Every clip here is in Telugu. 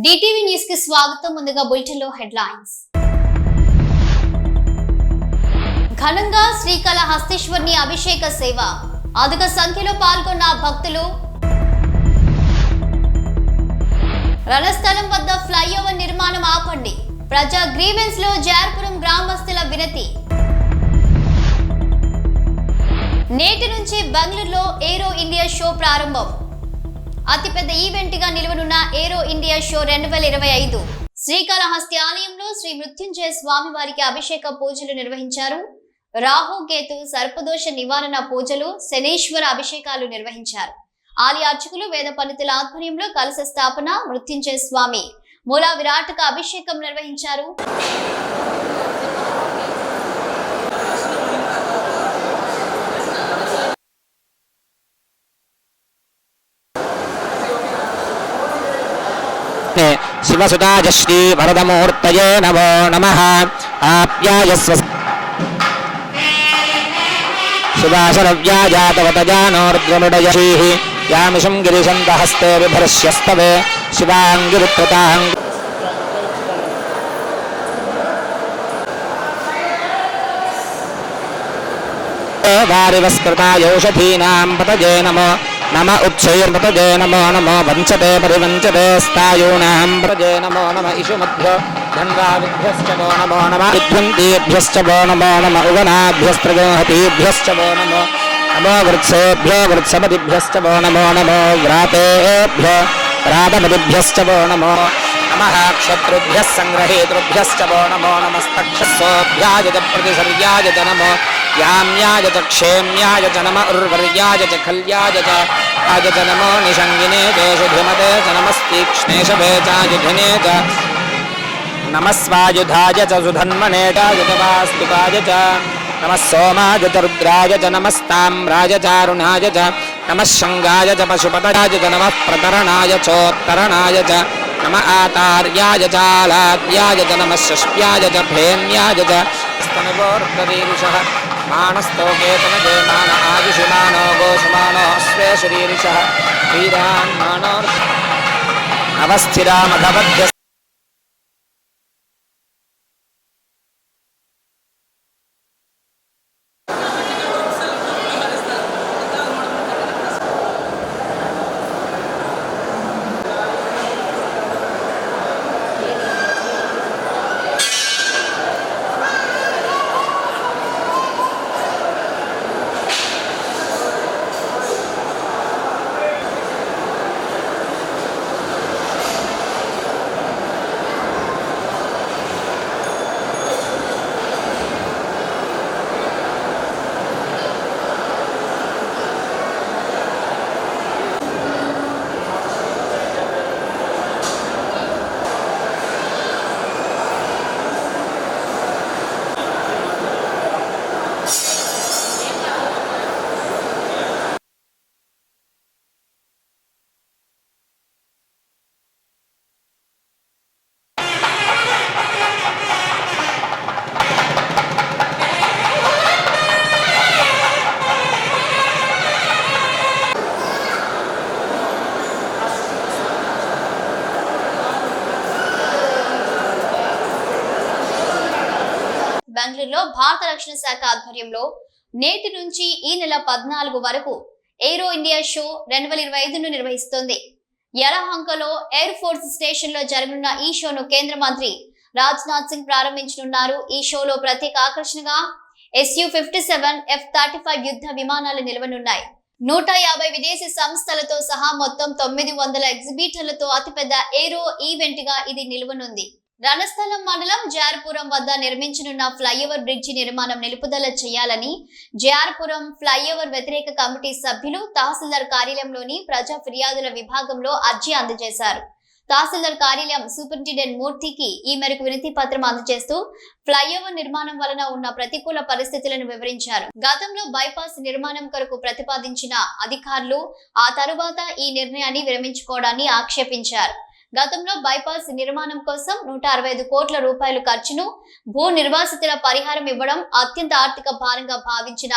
డిటివి న్యూస్ కి స్వాగతం. ముందుగా బులెటిన్ లో హెడ్లైన్స్. ఘనంగా శ్రీకాళహస్తీశ్వరుని అభిషేక సేవ, అధిక సంఖ్యలో పాల్గొన్న భక్తులు. రణస్థలం వద్ద ఫ్లైఓవర్ నిర్మాణం ఆపండి, ప్రజా గ్రీవెన్స్ లో జార్పురం గ్రామస్తుల వినతి. నేటి నుంచి బెంగళూరులో ఏరో ఇండియా షో ప్రారంభం. అతిపెద్ద ఈవెంట్ గా నిలవనున్న ఏరో ఇండియా షో 2025 శ్రీకాళహస్తి ఆలయంలో శ్రీ మృత్యుంజయ స్వామి వారికి అభిషేక పూజలు నిర్వహించారు. రాహు కేతు సర్పదోష నివారణ పూజలు, శనేశ్వర అభిషేకాలు నిర్వహించారు. ఆలయ అర్చకులు వేద పండితుల ఆధ్వర్యంలో కలశ స్థాపన, మృత్యుంజయ స్వామి మూల విరాటక అభిషేకం నిర్వహించారు. శివసుతాజ శ్రీ వరదమూర్తయే నమో నమః. ఆప్యాయస్వ శివాశరవ్యాజాతవతజానోర్ధ్వనుడయశీః యామిషం గిరిశంతహస్తే విభర్ష్యస్తవే శివాంగిరుత్వతాం వారివస్కృతాయౌషధీనాం పతజే నమో నమ ఉచ్చైర్పతజే నమో నమో వంచతే పరివంచతే స్థాయూనాం ప్రజే నమో నమ ఇషుమధ్యో ధన్వావిభ్యశ్చ వో నమో నమ విధ్వంతేభ్యశ్చ వో నమో నమ ఉగనాభ్యస్త్రగోహతీభ్యశ్చ వో నమో నమో వృత్సేభ్యో వృత్సపతిభ్యశ్చ వో నమో నమో వ్రాతేభ్యో వ్రాతపతిభ్యశ్చ వో నమో నమః. క్షత్రుభ్యః సంగ్రహేతృభ్యశ్చ వో నమో నమస్తక్షస్సోభ్యాయ చ ప్రతిశర్యాయ చ నమో యామ్యాయ చ క్షేమ్యాయ చ నమ ఉర్వర్యాయ చ ఖల్యాయ చ ఆయ చ నమో నిషంగినే దేశుధిమతే చ నమస్తీక్ష్ణేశవే చాయుధినే చ నమస్వాయుధాయ చ సుధన్మనే చాయ చ వాస్తుకాయ చ నమః సోమాయ చ రుద్రాయ చ నమస్తామ్రాయ చారుణాయ చ నమః శంగాయ చ పశుపతయాయ చ నమః ప్రతరణాయ చోత్తరణాయ చ నమ ఆతార్యాయ చాలాద్యాయ చ నమః షష్ప్యాయ చ భేన్యాయ చ స్తనగోర్ధరీరుషః మానస్తోకేతనజే మాన ఆయుషుమానో గోషుమానో స్వేషరీరుషః వీరాన్ మానో అవస్థిరామఘవధ్య. బెంగళూరులో భారత రక్షణ శాఖ ఆధ్వర్యంలో నేటి నుంచి ఈ నెల 14 వరకు ఏరో ఇండియా షో 2025 నిర్వహిస్తోంది. యలహంకలో ఎయిర్ ఫోర్స్ స్టేషన్ లో జరగనున్న ఈ షోను కేంద్ర మంత్రి రాజ్నాథ్ సింగ్ ప్రారంభించనున్నారు. ఈ షోలో ప్రత్యేక ఆకర్షణగా Su-57 F-35 యుద్ధ విమానాలు నిలవనున్నాయి. 150 విదేశీ సంస్థలతో సహా మొత్తం 900 ఎగ్జిబిటర్లతో అతిపెద్ద ఏరో ఈవెంట్ గా ఇది నిలవనుంది. రణస్థలం మండలం జార్పురం వద్ద నిర్మించనున్న ఫ్లైఓవర్ బ్రిడ్జి నిర్మాణం నిలుపుదల చేయాలని జార్పురం ఫ్లైఓవర్ వ్యతిరేక కమిటీ సభ్యులు తహసీల్దార్ కార్యాలయంలోని ప్రజా ఫిర్యాదుల విభాగంలో అర్జీ అందజేశారు. తహసీల్దార్ కార్యాలయం సూపరింటెండెంట్ మూర్తికి ఈ మేరకు వినతి పత్రం అందజేస్తూ ఫ్లైఓవర్ నిర్మాణం వలన ఉన్న ప్రతికూల పరిస్థితులను వివరించారు. గతంలో బైపాస్ నిర్మాణం కొరకు ప్రతిపాదించిన అధికారులు ఆ తరువాత ఈ నిర్ణయాన్ని విరమించుకోవడాన్ని ఆక్షేపించారు. గతంలో బైపాస్ నిర్మాణం కోసం 165 కోట్ల రూపాయల ఖర్చును భూ నిర్వాసితుల పరిహారం ఇవ్వడం అత్యంత ఆర్థిక భారంగా భావించిన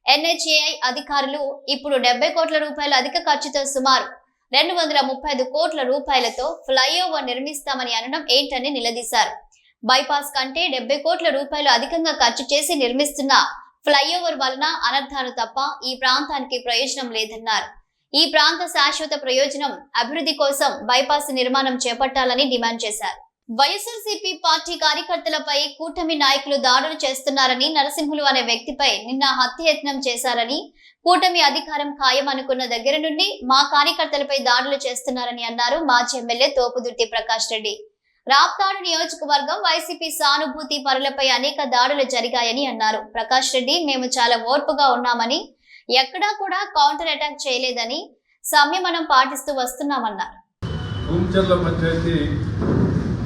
NHAI అధికారులు ఇప్పుడు 70 కోట్ల రూపాయల అధిక ఖర్చుతో సుమారు 235 కోట్ల రూపాయలతో ఫ్లైఓవర్ నిర్మిస్తామని అనడం ఏంటని నిలదీశారు. బైపాస్ కంటే 70 కోట్ల రూపాయలు అధికంగా ఖర్చు చేసి నిర్మిస్తున్న ఫ్లైఓవర్ వలన అనర్థాలు తప్ప ఈ ప్రాంతానికి ప్రయోజనం లేదన్నారు. ఈ ప్రాంత శాశ్వత ప్రయోజనం అభివృద్ధి కోసం బైపాస్ నిర్మాణం చేపట్టాలని డిమాండ్ చేశారు. వైఎస్ఆర్సీపీ పార్టీ కార్యకర్తలపై కూటమి నాయకులు దాడులు చేస్తున్నారని, నరసింహులు అనే వ్యక్తిపై నిన్న హత్యాయత్నం చేశారని, కూటమి అధికారం ఖాయం అనుకున్న దగ్గర నుండి మా కార్యకర్తలపై దాడులు చేస్తున్నారని అన్నారు. మాజీ ఎమ్మెల్యే తోపుదుర్తి ప్రకాష్ రెడ్డి. రాప్తాడు నియోజకవర్గం వైసీపీ సానుభూతి పరులపై అనేక దాడులు జరిగాయని అన్నారు. ప్రకాష్ రెడ్డి, మేము చాలా ఓర్పుగా ఉన్నామని, ఎక్కడా కూడా కౌంటర్ అటాక్ చేయలేదని, సంయమనం పాటిస్తూ వస్తున్నామన్నారు. తుమ్చర్ల పంచాయతీ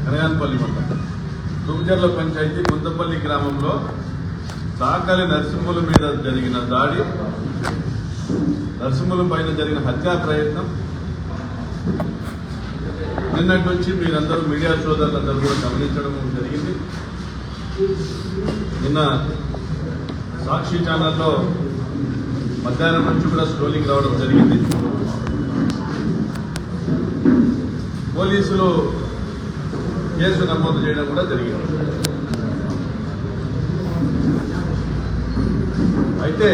కనయాన్పల్లి మండలం తుమ్చర్ల పంచాయతీ గుంతపల్లి గ్రామంలో సాకాలి నరసింహుల మీద జరిగిన దాడి, నరసింహుల పైన జరిగిన హత్యా ప్రయత్నం నిన్నటి నుంచి మీరందరూ మీడియా సోదరులందరూ కూడా గమనించడం జరిగింది. నిన్న సాక్షి ఛానల్లో మధ్యాహ్నం నుంచి కూడా స్క్రోలింగ్ రావడం జరిగింది. పోలీసులు కేసు నమోదు చేయడం కూడా జరిగింది. అయితే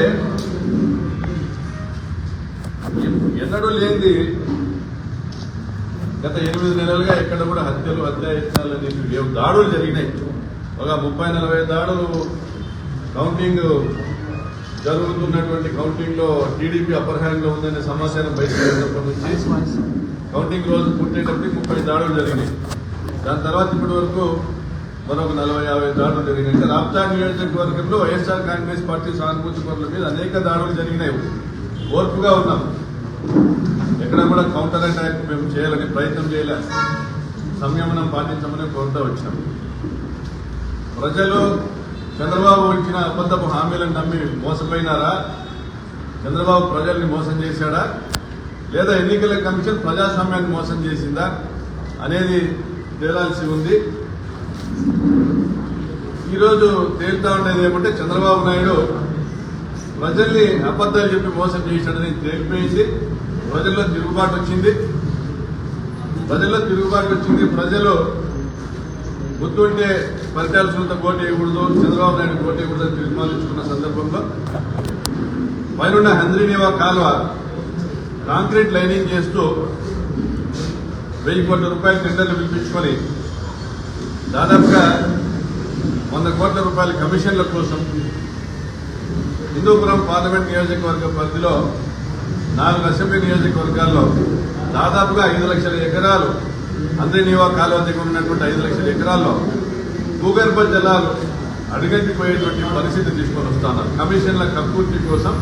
ఎన్నడూ లేనిది గత 8 నెలలుగా ఎక్కడ కూడా హత్యాయత్నాలు అనేవి దాడులు జరిగినాయి. ఒక 30-40 దాడులు కౌంటింగ్ జరుగుతున్నటువంటి కౌంటింగ్ లో టీడీపీ అప్పర్ హ్యాండ్ లో ఉందనే సమాచారం బయటపడినప్పటి నుంచి కౌంటింగ్ రోజు పుట్టేటప్పటికి 30 దాడులు జరిగినాయి. దాని తర్వాత ఇప్పటి వరకు మరొక 40-50 దాడులు జరిగినాయి. అంటే రాప్తాడు నియోజకవర్గంలో వైఎస్ఆర్ కాంగ్రెస్ పార్టీ సానుభూతి పరుల మీద అనేక దాడులు జరిగినాయి. ఓర్పుగా ఉన్నాం, ఎక్కడ కూడా కౌంటర్ అటాక్ మేము చేయాలని ప్రయత్నం చేయలేదు, సంయమనం పాటించమని కోరుతూ వచ్చినాం. ప్రజలు చంద్రబాబు ఇచ్చిన అబద్ధపు హామీలను నమ్మి మోసపోయినారా? చంద్రబాబు ప్రజల్ని మోసం చేశాడా, లేదా ఎన్నికల కమిషన్ ప్రజాస్వామ్యాన్ని మోసం చేసిందా అనేది తేలాల్సి ఉంది. ఈరోజు తేలుతా ఉండేది ఏమంటే చంద్రబాబు నాయుడు ప్రజల్ని అబద్ధాలు చెప్పి మోసం చేశాడని తేలిపోయింది. ప్రజల్లో తిరుగుబాటు వచ్చింది. ప్రజలు గుర్తుంటే పరిటాల సునీత పోటీ వేయకూడదు, చంద్రబాబు నాయుడు పోటీ వేయకూడదు అని తీర్మానించుకున్న సందర్భంలో పైన హంద్రీనివా కాలువ కాంక్రీట్ లైనింగ్ చేస్తూ 1000 కోట్ల రూపాయల టెండర్లు పిలిపించుకొని దాదాపుగా 100 కోట్ల రూపాయల కమిషన్ల కోసం హిందూపురం పార్లమెంట్ నియోజకవర్గ పరిధిలో 4 అసెంబ్లీ నియోజకవర్గాల్లో దాదాపుగా 5 లక్షల ఎకరాలు హంద్రీనివా కాలువ దగ్గర ఉన్నటువంటి 5 లక్షల ఎకరాల్లో భూగర్భ జలాలు అడుగంటిపోయేటువంటి పరిస్థితి తీసుకొని వస్తున్నారు. కమిషన్ల కక్కుర్తి కోసం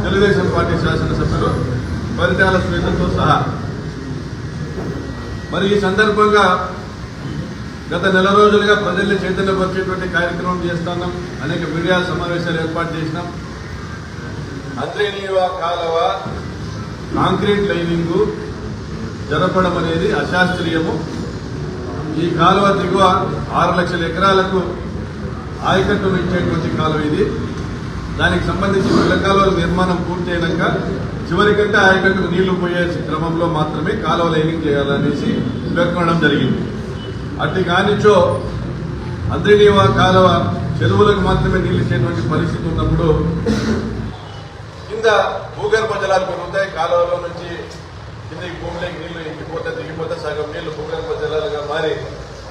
తెలుగుదేశం పార్టీ శాసనసభ్యులు పరిటాల సునీతతో సహా. మరి ఈ సందర్భంగా గత నెల రోజులుగా ప్రజల్ని చైతన్యపరిచేటువంటి కార్యక్రమం చేస్తున్నాం. అనేక మీడియా సమావేశాలు ఏర్పాటు చేసినాం. హంద్రీనివా కాలువ కాంక్రీట్ లైనింగ్ జరపడం అనేది అశాస్త్రీయము. ఈ కాలువ దిగువ 6 లక్షల ఎకరాలకు ఆయకట్టును ఇచ్చేటువంటి కాలువ ఇది. దానికి సంబంధించి పిల్ల కాలువల నిర్మాణం పూర్తయినాక చివరికంటే ఆయకట్టుకు నీళ్లు పోయే క్రమంలో మాత్రమే కాలువ లైనింగ్ చేయాలనేసి పేర్కొనడం జరిగింది. అట్టి కానిచో హంద్రీనివా కాలువ చెరువులకు మాత్రమే నీళ్లు ఇచ్చేటువంటి పరిస్థితి ఉన్నప్పుడు కింద భూగర్భ జలాలు పెరుగుతాయి. కాలువలో నుంచి కిందకి భూమిలోకి నీళ్లు ఎక్కిపోతే దిగిపోతే సగం నీళ్లు భూగర్భ జలాలుగా మారి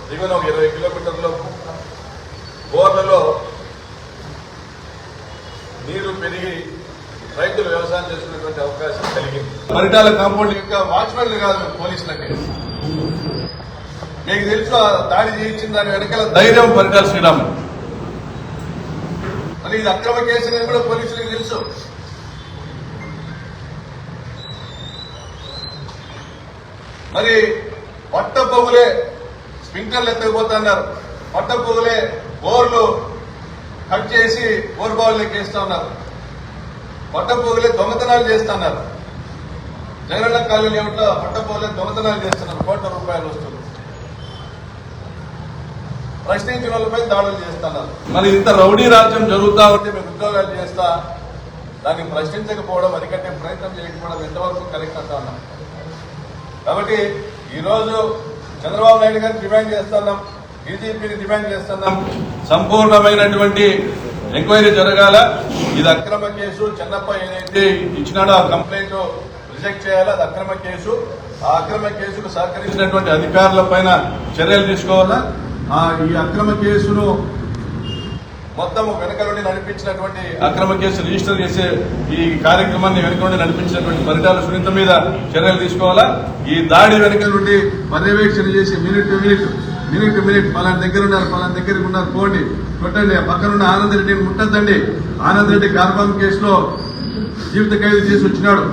దిగున 20 కిలోమీటర్ల బోర్లలో నీరు పెరిగి రైతులు వ్యవసాయం చేసుకునేటువంటి అవకాశం కలిగింది. పరిటాల కాంపౌండ్ యొక్క వాచ్మెన్లు కాదు పోలీసులకి. మీకు తెలుసు దాడి చేయించిన దాని వెనకాల ధైర్యం పరిటాల శ్రీరాములు. మరి ఇది అక్రమ కేసు అనేది కూడా పోలీసులకు తెలుసు. మరి పట్ట పొగులే స్ప్రింక్లర్లు ఎత్తకపోతున్నారు, పట్ట పొగులే బోర్లు కట్ చేసి బోర్ బావుల్లోకి వేస్తా ఉన్నారు, పట్ట పొగులే దొంగతనాలు చేస్తున్నారు. జగనన్న కాలనీ లేవుట్లో పట్ట పొగులే దొంగతనాలు చేస్తున్నారు. కోట్ల రూపాయలు వస్తున్నారు. ప్రశ్నించిన వాళ్ళపై దాడులు చేస్తున్నారు. మరి ఇంత రౌడీ రాజ్యం జరుగుతా ఉంటే మేము ఉద్యోగాలు చేస్తా దాన్ని ప్రశ్నించకపోవడం, అరికట్టే ప్రయత్నం చేయకపోవడం ఎంతవరకు కరెక్ట్ అంటా ఉన్నాం. కాబట్టి ఈరోజు చంద్రబాబు నాయుడు గారిని డిమాండ్ చేస్తున్నాం, డీజీపీని డిమాండ్ చేస్తున్నాం, సంపూర్ణమైనటువంటి ఎంక్వైరీ జరగాల. ఇది అక్రమ కేసు. చెన్నప్ప ఏదైతే ఇచ్చినాడో ఆ కంప్లైంట్ రిజెక్ట్ చేయాలి. అది అక్రమ కేసు. ఆ అక్రమ కేసుకు సహకరించినటువంటి అధికారుల పైన చర్యలు తీసుకోవాలా. ఈ అక్రమ కేసును మొత్తం వెనుక నుండి నడిపించినటువంటి అక్రమ కేసు రిజిస్టర్ చేసే ఈ కార్యక్రమాన్ని వెనుక నుండి నడిపించినటువంటి పరిటాల సునీత మీద చర్యలు తీసుకోవాలా. ఈ దాడి వెనుక నుండి పర్యవేక్షణ చేసి మినిట్ టు మినిట్ పలానా దగ్గర ఉన్నారు, పలానా దగ్గరకు ఉన్నారు, పోండి, కొట్టండి. పక్కనున్న ఆనంద్ రెడ్డిని ముట్టద్దండి. ఆనంద్ రెడ్డి కార్బామ్ కేసులో జీవిత ఖైదు చేసి వచ్చినాడు.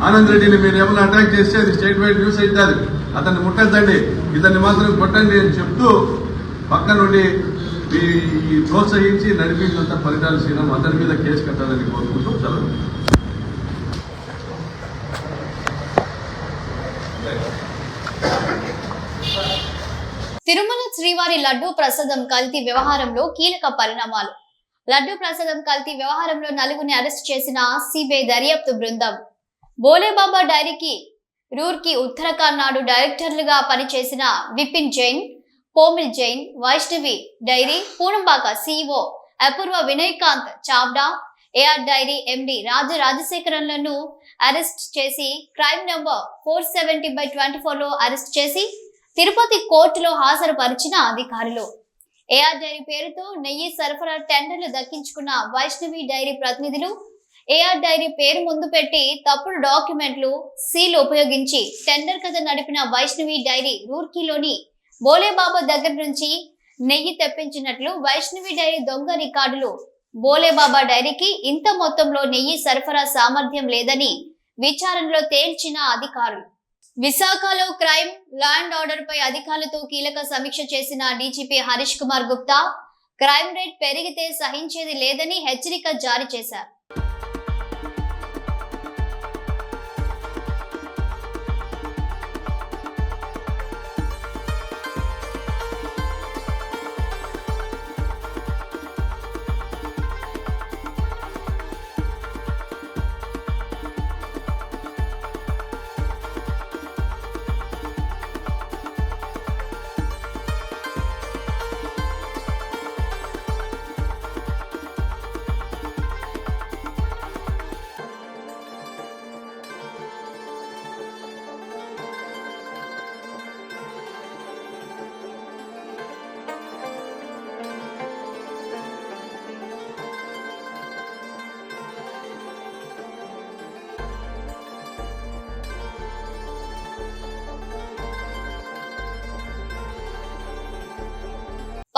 ఆనంద్ రెడ్డిని మీరు ఏమైనా అటాక్ చేస్తే అది స్టేట్ వైడ్ న్యూస్ అవుతుంది. అతన్ని ముట్టద్దండి, ఇతన్ని మాత్రం కొట్టండి అని చెప్తూ పక్క నుండి ప్రోత్సహించి నడిపించినంత ఫలితాలు శ్రీరామ్ అతని మీద కేసు కట్టాలని కోరుకుంటూ సెలవు. తిరుమల శ్రీవారి లడ్డూ ప్రసాదం కల్తీ వ్యవహారంలో కీలక పరిణామాలు. లడ్డూ ప్రసాదం కల్తీ వ్యవహారంలో నలుగురిని అరెస్ట్ చేసిన సిబిఐ దర్యాప్తు బృందం. బోలేబాబా డైరీకి రూర్కీ ఉత్తరాఖండ్ నాడు డైరెక్టర్లుగా పనిచేసిన Vipin Jain, Pomil Jain, Vaishnavi dairy Poonambaka CEO Apoorva Vinaykant Chavda, AR dairy MD రాజశేఖరన్లను అరెస్ట్ చేసి క్రైమ్ నంబర్ 470/24 అరెస్ట్ చేసి తిరుపతి కోర్టులో హాజరుపరిచిన అధికారులు. ఏఆర్ డైరీ పేరుతో నెయ్యి సరఫరా టెండర్లు దక్కించుకున్న వైష్ణవి డైరీ ప్రతినిధులు ఏఆర్ డైరీ పేరు ముందు పెట్టి తప్పుడు డాక్యుమెంట్లు, సీల్ ఉపయోగించి టెండర్ కథ నడిపిన వైష్ణవి డైరీ రూర్కీలోని బోలేబాబా దగ్గర నుంచి నెయ్యి తెప్పించినట్లు వైష్ణవి డైరీ దొంగ రికార్డులు. బోలేబాబా డైరీకి ఇంత మొత్తంలో నెయ్యి సరఫరా సామర్థ్యం లేదని విచారణలో తేల్చిన అధికారులు. విశాఖలో క్రైమ్, లా అండ్ ఆర్డర్ పై అధికారులతో కీలక సమీక్ష చేసిన DGP Harish Kumar Gupta crime rate పెరిగితే సహించేది లేదని హెచ్చరిక జారీ చేశారు.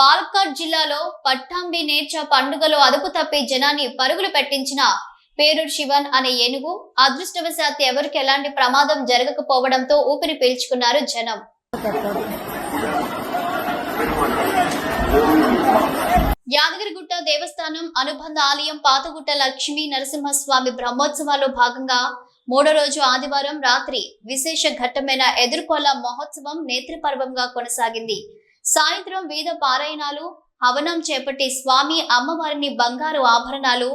పాలక్కాడ్ జిల్లాలో పట్టాంబి నేర్చ పండుగలో అదుపు తప్పి జనాన్ని పరుగులు పెట్టించిన పేరూరు శివన్ అనే ఏనుగు అదృష్టవశాత్తు ఎవరికి ఎలాంటి ప్రమాదం జరగకపోవడంతో ఊపిరి పీల్చుకున్నారు జనం. యాదగిరిగుట్ట దేవస్థానం అనుబంధ ఆలయం పాతగుట్ట లక్ష్మీ నరసింహస్వామి బ్రహ్మోత్సవాల్లో భాగంగా మూడో రోజు ఆదివారం రాత్రి విశేష ఘట్టమైన ఎదుర్కోల మహోత్సవం నేత్రపర్వంగా కొనసాగింది. సాయంత్రం వేద పారాయణాలు, హవనం చేపట్టి స్వామి అమ్మవారిని బంగారు ఆభరణాలు,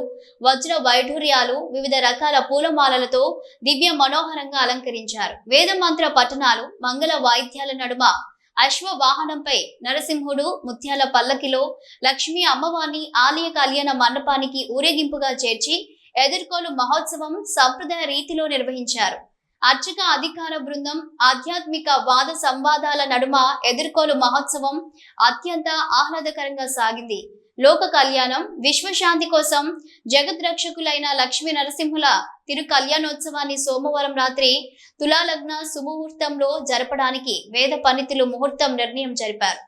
వజ్ర వైఢూర్యాలు, వివిధ రకాల పూలమాలలతో దివ్య మనోహరంగా అలంకరించారు. వేద మంత్ర పఠనాలు, మంగళ వాయిద్యాల నడుమ అశ్వ వాహనంపై నరసింహుడు ముత్యాల పల్లకిలో లక్ష్మీ అమ్మవారిని ఆలయ కళ్యాణ మండపానికి ఊరేగింపుగా చేర్చి ఎదుర్కోలు మహోత్సవం సంప్రదాయ రీతిలో నిర్వహించారు. అర్చక అధికార బృందం ఆధ్యాత్మిక వాద సంవాదాల నడుమ ఎదుర్కోలు మహోత్సవం అత్యంత ఆహ్లాదకరంగా సాగింది. లోక కళ్యాణం, విశ్వశాంతి కోసం జగద్రక్షకులైన లక్ష్మీ నరసింహుల తిరు కళ్యాణోత్సవాన్ని సోమవారం రాత్రి తులాలగ్న సుముహూర్తంలో జరపడానికి వేద పండితులు ముహూర్తం నిర్ణయం జరిపారు.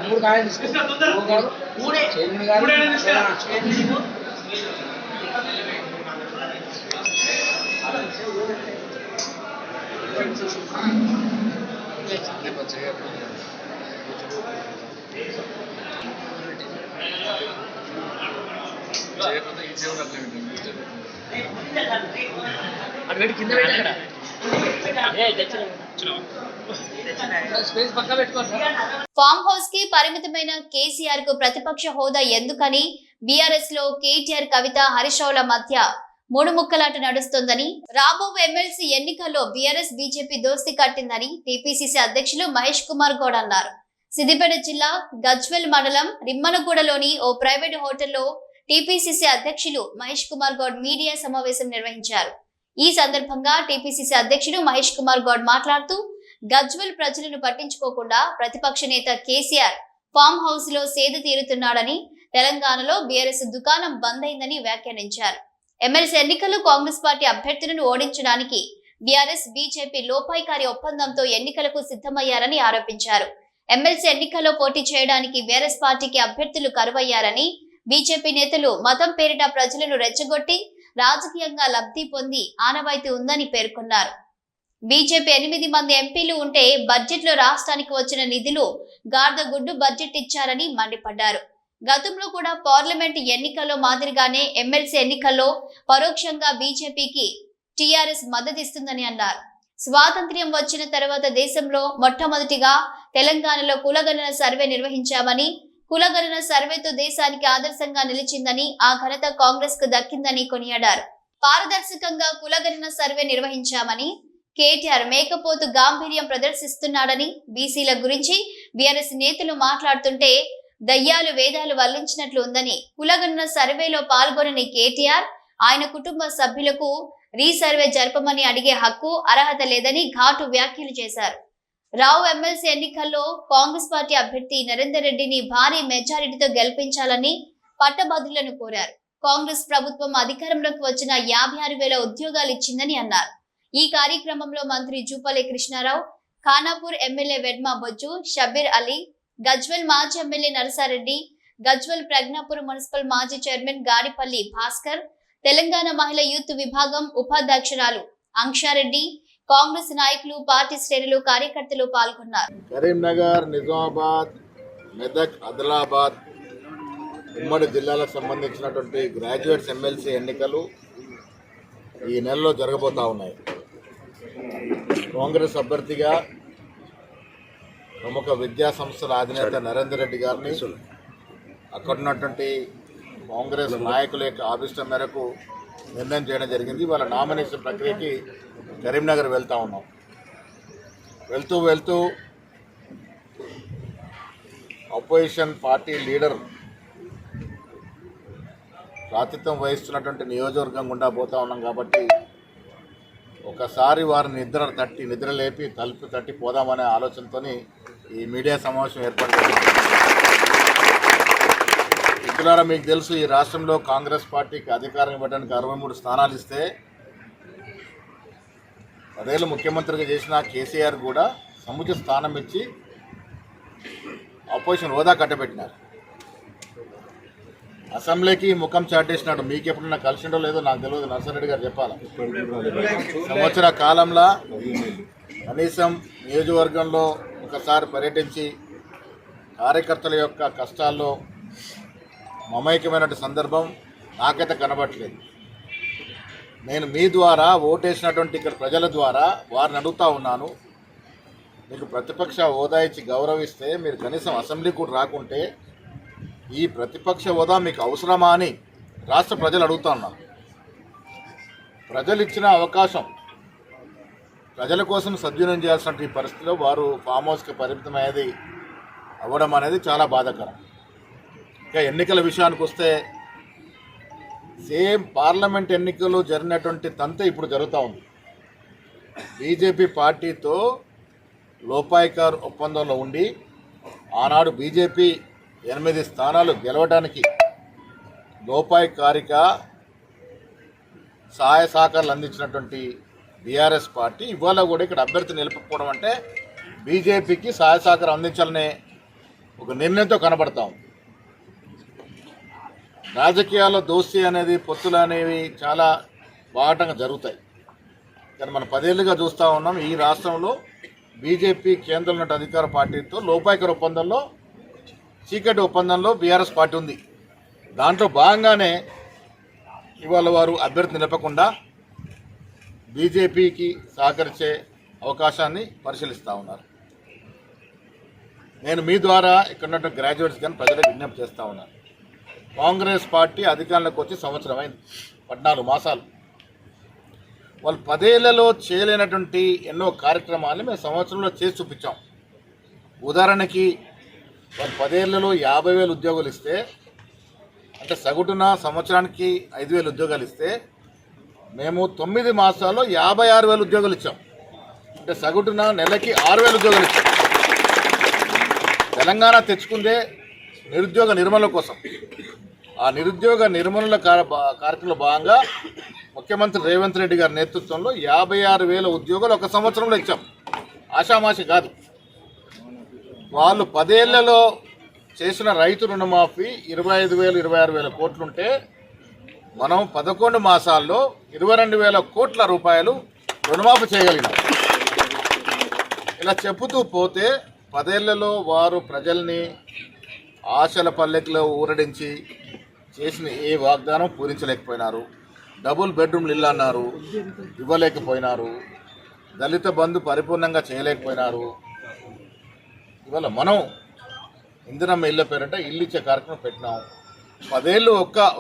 మూడు కాయలు తీసుకుంటారు. కింద పెట్టాడు స్పేస్ పక్కా పెట్టుకోండి. ఫామ్ హౌస్ కి పరిమితమైన కేసీఆర్ కు ప్రతిపక్ష హోదా ఎందుకని బీఆర్ఎస్ లో కేటీఆర్, కవిత, హరీష్ రావుల మధ్య మూడు ముక్కలాట నడుస్తోందని, రాబోయే ఎమ్మెల్సీ ఎన్నికల్లో బీఆర్ఎస్ బీజేపీ దోస్తి కట్టిందని టీపీసీసీ అధ్యక్షులు మహేష్ కుమార్ గౌడ్ అన్నారు. సిద్దిపేట జిల్లా గజ్వెల్ మండలం రిమ్మనగూడలోని ఓ ప్రైవేట్ హోటల్లో టీపీసీసీ అధ్యక్షులు మహేష్ కుమార్ గౌడ్ మీడియా సమావేశం నిర్వహించారు. ఈ సందర్భంగా టీపీసీసీ అధ్యక్షుడు మహేష్ కుమార్ గౌడ్ మాట్లాడుతూ, గజ్వెల్ ప్రజలను పట్టించుకోకుండా ప్రతిపక్ష నేత కేసీఆర్ ఫామ్ హౌస్ లో సేద తీరుతున్నాడని, తెలంగాణలో బీఆర్ఎస్ దుకాణం బంద్ అయిందని వ్యాఖ్యానించారు. ఎమ్మెల్సీ ఎన్నికల్లో కాంగ్రెస్ పార్టీ అభ్యర్థులను ఓడించడానికి బీఆర్ఎస్, బీజేపీ లోపాయికారి ఒప్పందంతో ఎన్నికలకు సిద్ధమయ్యారని ఆరోపించారు. ఎమ్మెల్సీ ఎన్నికల్లో పోటీ చేయడానికి బీఆర్ఎస్ పార్టీకి అభ్యర్థులు కరువయ్యారని, బీజేపీ నేతలు మతం పేరిట ప్రజలను రెచ్చగొట్టి రాజకీయంగా లబ్ధి పొంది ఆనవాయితీ ఉందని పేర్కొన్నారు. బీజేపీ 8 మంది ఎంపీలు ఉంటే బడ్జెట్ లో రాష్ట్రానికి వచ్చిన నిధులు గార్దగుడ్డు బడ్జెట్ ఇచ్చారని మండిపడ్డారు. గతంలో కూడా పార్లమెంట్ ఎన్నికల్లో మాదిరిగానే ఎమ్మెల్సీ ఎన్నికల్లో పరోక్షంగా బీజేపీకి టీఆర్ఎస్ మద్దతిస్తుందని అన్నారు. స్వాతంత్ర్యం వచ్చిన తర్వాత దేశంలో మొట్టమొదటిగా తెలంగాణలో కులగణన సర్వే నిర్వహించామని, కులగణన సర్వేతో దేశానికి ఆదర్శంగా నిలిచిందని, ఆ ఘనత కాంగ్రెస్ కు దక్కిందని కొనియాడారు. పారదర్శకంగా కులగణన సర్వే నిర్వహించామని, కేటీఆర్ మేకపోతు గాంభీర్యం ప్రదర్శిస్తున్నాడని, బీసీల గురించి బీఆర్ఎస్ నేతలు మాట్లాడుతుంటే దయ్యాలు వేదాలు వల్లించినట్లు ఉందని, కులగణన సర్వేలో పాల్గొనని కేటీఆర్, ఆయన కుటుంబ సభ్యులకు రీసర్వే జరపమని అడిగే హక్కు, అర్హత లేదని ఘాటు వ్యాఖ్యలు చేశారు. రావు ఎమ్మెల్సీ ఎన్నికల్లో కాంగ్రెస్ పార్టీ అభ్యర్థి నరేందర్ రెడ్డిని భారీ మెజారిటీతో గెలిపించాలని పట్టభద్రులను కోరారు. కాంగ్రెస్ ప్రభుత్వం అధికారంలోకి వచ్చిన 56,000 ఉద్యోగాలు ఇచ్చిందని అన్నారు. ఈ కార్యక్రమంలో మంత్రి జూపల్లి కృష్ణారావు, ఖానాపూర్ ఎమ్మెల్యే వెడ్మా బొజ్జు, షబీర్ అలీ, గజ్వెల్ మాజీ ఎమ్మెల్యే నరసారెడ్డి, గజ్వెల్ ప్రజ్ఞాపూర్ మున్సిపల్ మాజీ చైర్మన్ గాడిపల్లి భాస్కర్, తెలంగాణ మహిళా యూత్ విభాగం ఉపాధ్యక్షురాలు అంక్షారెడ్డి, కాంగ్రెస్ నాయకులు, పార్టీ శ్రేణులు, కార్యకర్తలు పాల్గొన్నారు. కరీంనగర్, నిజామాబాద్, మెదక్, ఆదిలాబాద్ ఉమ్మడి జిల్లాలకు సంబంధించినటువంటి గ్రాడ్యుయేట్స్ ఎమ్మెల్సీ ఎన్నికలు ఈ నెలలో జరగబోతా ఉన్నాయి. కాంగ్రెస్ అభ్యర్థిగా ప్రముఖ విద్యా సంస్థల అధినేత నరేందర్ రెడ్డి గారిని అక్కడ ఉన్నటువంటి కాంగ్రెస్ నాయకుల యొక్క ఆభిష్టం మేరకు నిర్ణయం చేయడం జరిగింది. వాళ్ళ నామినేషన్ ప్రక్రియకి కరీంనగర్ వెళ్తూ ఉన్నాం. వెళ్తూ అపోజిషన్ పార్టీ లీడర్ ప్రాతిథ్యం వహిస్తున్నటువంటి నియోజకవర్గం గుండా పోతా ఉన్నాం కాబట్టి ఒకసారి వారిని నిద్ర లేపి తలుపు తట్టి పోదామనే ఆలోచనతో ఈ మీడియా సమావేశం ఏర్పాటు చేసింది. మిత్రులారా, మీకు తెలుసు, ఈ రాష్ట్రంలో కాంగ్రెస్ పార్టీకి అధికారం ఇవ్వడానికి 63 స్థానాలు ఇస్తే 10 ఏళ్ళు ముఖ్యమంత్రిగా చేసిన కేసీఆర్ కూడా సముచిత స్థానం ఇచ్చి అపోజిషన్ హోదా కట్టబెట్టినారు. అసెంబ్లీకి ముఖం చాటేసినాడు. మీకు ఎప్పుడన్నా కలిసిండో లేదో నాకు తెలియదు, నర్సారెడ్డి గారు చెప్పాలి. సంవత్సర కాలంలో కనీసం నియోజకవర్గంలో ఒకసారి పర్యటించి కార్యకర్తల యొక్క కష్టాల్లో మమైక్యమైనటువంటి సందర్భం నాకైతే కనబడట్లేదు. నేను మీ ద్వారా ఓటేసినటువంటి ఇక్కడ ప్రజల ద్వారా వారిని అడుగుతూ ఉన్నాను, మీకు ప్రతిపక్ష హోదా ఇచ్చి గౌరవిస్తే మీరు కనీసం అసెంబ్లీ కూడా రాకుంటే ఈ ప్రతిపక్ష హోదా మీకు అవసరమా అని రాష్ట్ర ప్రజలు అడుగుతూ ఉన్నారు. ప్రజలు ఇచ్చిన అవకాశం ప్రజల కోసం సద్వినియోగం చేయాల్సిన ఈ పరిస్థితిలో వారు ఫామ్ హౌస్కి పరిమితమయ్యేది అవ్వడం అనేది చాలా బాధాకరం. ఇంకా ఎన్నికల విషయానికి వస్తే సేమ్ పార్లమెంట్ ఎన్నికలు జరిగినటువంటి తంతు ఇప్పుడు జరుగుతూ ఉంది. బీజేపీ పార్టీతో లోపాయికార్ ఒప్పందంలో ఉండి ఆనాడు బీజేపీ 8 స్థానాలు గెలవడానికి లోపాయికారిక సహాయ సహకారాలు అందించినటువంటి బీఆర్ఎస్ పార్టీ ఇవాళ కూడా ఇక్కడ అభ్యర్థి నిలుపుకోవడం అంటే బీజేపీకి సహాయ సహకారం అందించాలనే ఒక నిర్ణయంతో కనబడతాం. రాజకీయాల్లో దోస్తీ అనేది, పొత్తులు అనేవి చాలా బాటంగా జరుగుతాయి. కానీ మనం 10 ఏళ్ళుగా చూస్తూ ఉన్నాం ఈ రాష్ట్రంలో బీజేపీ కేంద్రంలో ఉన్న అధికార పార్టీతో లోపాయకర ఒప్పందంలో చీకటి ఒప్పందంలో బీఆర్ఎస్ పార్టీ ఉంది. దాంట్లో భాగంగానే ఇవాళ వారు అభ్యర్థి నిలపకుండా బీజేపీకి సహకరించే అవకాశాన్ని పరిశీలిస్తూ ఉన్నారు. నేను మీ ద్వారా ఇక్కడ ఉన్న గ్రాడ్యుయేట్స్ కానీ ప్రజలకు విజ్ఞప్తి చేస్తూ ఉన్నాను. కాంగ్రెస్ పార్టీ అధికారంలోకి వచ్చి సంవత్సరం అయింది, 14 మాసాలు. వాళ్ళు 10 ఏళ్లలో చేయలేనటువంటి ఎన్నో కార్యక్రమాలు మేము సంవత్సరంలో చేసి చూపించాం. ఉదాహరణకి వాళ్ళు 10 ఏళ్లలో 50,000 ఉద్యోగాలు ఇస్తే, అంటే సగటున సంవత్సరానికి 5,000 ఉద్యోగాలు ఇస్తే, మేము 9 మాసాల్లో 56,000 ఉద్యోగాలు ఇచ్చాం. అంటే సగటున నెలకి 6,000 ఉద్యోగాలు ఇచ్చాం. తెలంగాణ తెచ్చుకుందే నిరుద్యోగ నిర్మూలన కోసం. ఆ నిరుద్యోగ నిర్మూలన కార్యక్రమంలో భాగంగా ముఖ్యమంత్రి రేవంత్ రెడ్డి గారి నేతృత్వంలో 56,000 ఉద్యోగాలు ఒక సంవత్సరంలో ఇచ్చాం. ఆషామాషి కాదు. వాళ్ళు 10 ఏళ్లలో చేసిన రైతు రుణమాఫీ 25,000 26,000 కోట్లుంటే మనం 11 మాసాల్లో 22,000 కోట్ల రూపాయలు రుణమాఫీ చేయగలిగినాం. ఇలా చెప్పుతూ పోతే 10 ఏళ్లలో వారు ప్రజల్ని ఆశల పల్లెకిలో ఊరడించి చేసిన ఏ వాగ్దానం పూరించలేకపోయినారు. డబుల్ బెడ్రూమ్లు ఇల్లు అన్నారు, ఇవ్వలేకపోయినారు. దళిత బంధు పరిపూర్ణంగా చేయలేకపోయినారు. ఇవాళ మనం ఇందిరమ్మ ఇళ్ళ పేరంటే ఇల్లు ఇచ్చే కార్యక్రమం పెట్టినాం. 10 ఏళ్ళు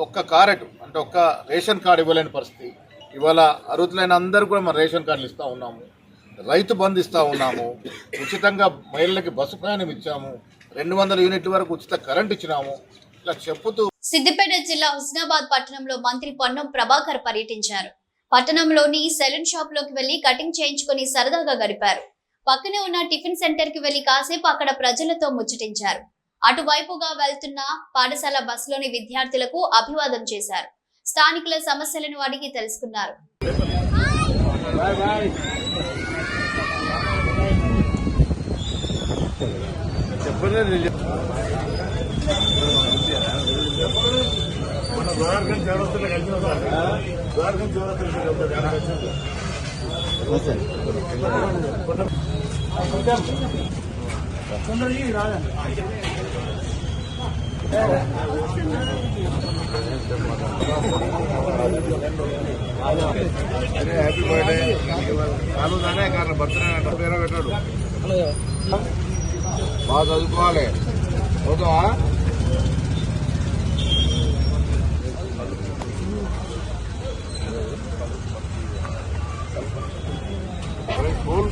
ఒక్క కారెట్ అంటే ఒక్క రేషన్ కార్డు ఇవ్వలేని పరిస్థితి. ఇవాళ అర్హులైన అందరూ కూడా మనం రేషన్ కార్డులు ఇస్తూ ఉన్నాము, రైతు బంధు ఇస్తూ ఉన్నాము, ఉచితంగా మహిళలకి బస్సు ప్రయాణం ఇచ్చాము, 200 యూనిట్ల వరకు ఉచిత కరెంట్ ఇచ్చినాము. ఇలా చెప్పుతూ సిద్దిపేట జిల్లా హుస్నాబాద్ పట్టణంలో మంత్రి పొన్నం ప్రభాకర్ పర్యటించారు. పట్టణంలోని సెలూన్ షాప్ లోకి వెళ్లి కటింగ్ చేయించుకుని సరదాగా గడిపారు. పక్కనే ఉన్న టిఫిన్ సెంటర్ కి వెళ్లి కాసేపు అక్కడ ప్రజలతో ముచ్చటించారు. అటువైపుగా వెళ్తున్న పాఠశాల బస్సులోని విద్యార్థులకు అభివాదం చేశారు. స్థానికుల సమస్యలను అడిగి తెలుసుకున్నారు. హ్యాపీ బర్త్డే చాలు దానే कारण బర్త్డే అంటే పేరు పెట్టాడు. బాగా చదువుకోవాలి. ఓకేవా? స్కూల్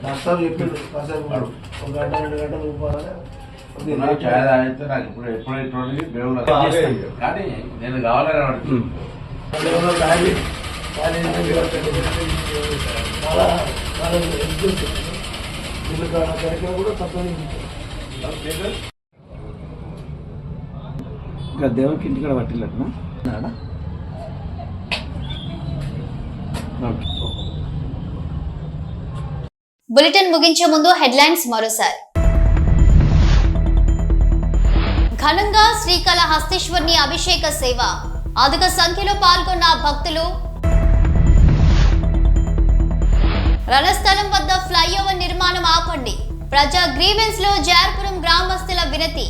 నష్టాలు చెప్పిండు కాసేపు ఒక గంట 2 గంటలు ఛాయ్ తాగితే నాకు ఇప్పుడు ఎప్పుడైతే దేవుళ్ళు కానీ నేను కావాలని అడుగుతున్నాను. కూడా తప్పని ఇంకా దేవునికి ఇంటికాడ పట్టిల్లట్నా. బులెటిన్ ముగించే ముందు హెడ్లైన్స్ మరోసారి. ఘనంగా శ్రీకాళహస్తీశ్వరుని అభిషేక సేవ, అధిక సంఖ్యలో పాల్గొన్న భక్తులు. రణస్థలం వద్ద ఫ్లైఓవర్ నిర్మాణం ఆపండి, ప్రజా గ్రీవెన్స్ లో జార్పురం గ్రామస్తుల వినతి.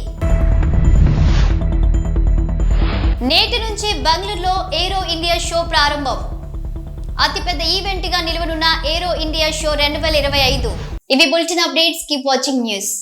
నేటి నుంచి బెంగళూరులో ఏరో ఇండియా షో ప్రారంభం. అతిపెద్ద ఈవెంట్ గా నిలవనున్న ఏరో ఇండియా షో 2025. ఇవి bulletin updates. Keep watching news.